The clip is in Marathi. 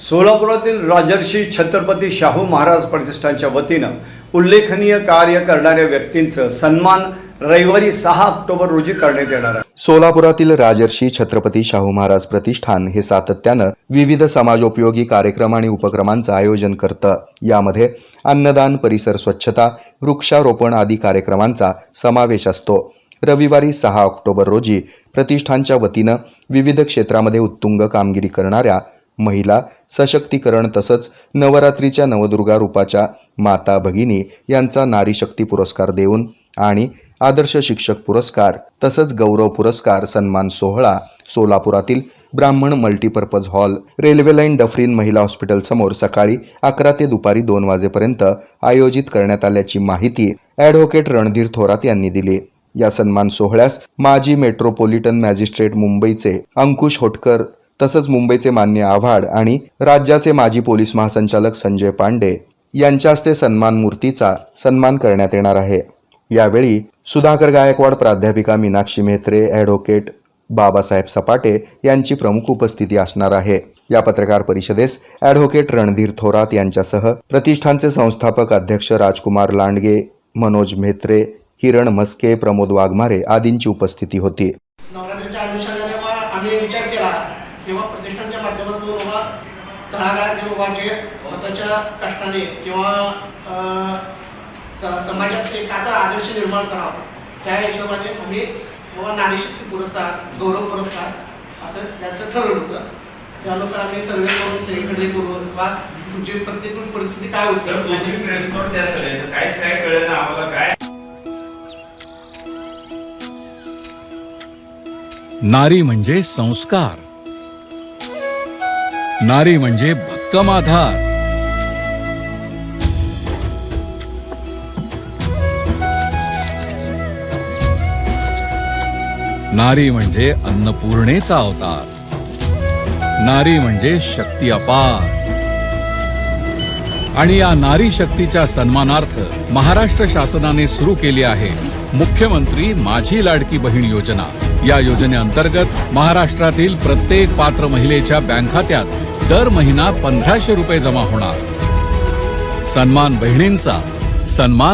सोलापुरातील राजर्षी छत्रपती शाहू महाराज प्रतिष्ठानच्या वतीनं उल्लेखनीय कार्य करणाऱ्या व्यक्तींचं सन्मान रविवारी 6 ऑक्टोबर रोजी करण्यात येणार आहे। सोलापुरातील राजर्षी छत्रपती शाहू महाराज प्रतिष्ठान हे सातत्यानं विविध समाजोपयोगी कार्यक्रम आणि उपक्रमांचं आयोजन करतं। यामध्ये अन्नदान, परिसर स्वच्छता, वृक्षारोपण आदी कार्यक्रमांचा समावेश असतो। रविवारी 6 ऑक्टोबर रोजी प्रतिष्ठानच्या वतीनं विविध क्षेत्रामध्ये उत्तुंग कामगिरी करणाऱ्या महिला सशक्तीकरण तसंच नवरात्रीच्या नवदुर्गा रूपाच्या माता भगिनी यांचा नारी शक्ती पुरस्कार देऊन आणि आदर्श शिक्षक पुरस्कार तसंच गौरव पुरस्कार सन्मान सोहळा सोलापुरातील ब्राह्मण multipurpose hall, railway line Dufferin महिला हॉस्पिटल समोर सकाळी 11 ते दुपारी 2 वाजेपर्यंत आयोजित करण्यात आल्याची माहिती ॲडव्होकेट रणधीर थोरात यांनी दिली। या सन्मान सोहळ्यास माजी मेट्रोपॉलिटन मॅजिस्ट्रेट मुंबईचे अंकुश होटकर तसंच मुंबईचे मान्य आव्हाड आणि राज्याचे माजी पोलीस महासंचालक संजय पांडे यांच्या हस्ते सन्मान मूर्तीचा सन्मान करण्यात येणार आहे। यावेळी सुधाकर गायकवाड, प्राध्यापिका मीनाक्षी मेहत्रे, ॲडव्होकेट बाबासाहेब सपाटे यांची प्रमुख उपस्थिती असणार आहे। या पत्रकार परिषदेस ॲडव्होकेट रणधीर थोरात यांच्यासह प्रतिष्ठानचे संस्थापक अध्यक्ष राजकुमार लांडगे, मनोज मेहत्रे, हिरण मस्के, प्रमोद वाघमारे आदींची उपस्थिती होती। नवरात्रीच्या अनुषंगाने आम्ही विचार केला किंवा प्रतिष्ठानच्या माध्यमातून तळागाळातील जे स्वतःच्या कष्टाने किंवा समाजात एक आता आदर्श निर्माण करावा, त्या हिशोबाने आम्ही नारी शक्ती पुरस्कार, गौरव पुरस्कार असं त्याचं ठरवलं होतं। त्यानुसार आम्ही सर्वे करून सगळीकडे करून तुमची प्रत्येक परिस्थिती काय होती दुसरी प्रेस नोट द्या सर, काहीच काय कळलं ना आम्हाला काय। नारी म्हणजे संस्कार, नारी म्हणजे भक्कम आधार, नारी म्हणजे अन्नपूर्णेचा अवतार, नारी म्हणजे शक्ती अपार। आणि या नारी शक्तीच्या सन्मानार्थ महाराष्ट्र शासनाने सुरू केली आहे मुख्यमंत्री माझी लाडकी बहीण योजना। या योजनेअंतर्गत महाराष्ट्रातील प्रत्येक पात्र महिलेच्या बँक खात्यात दर महिना 1500 रुपये जमा होणार। सन्मान बहिणींचा, सन्मान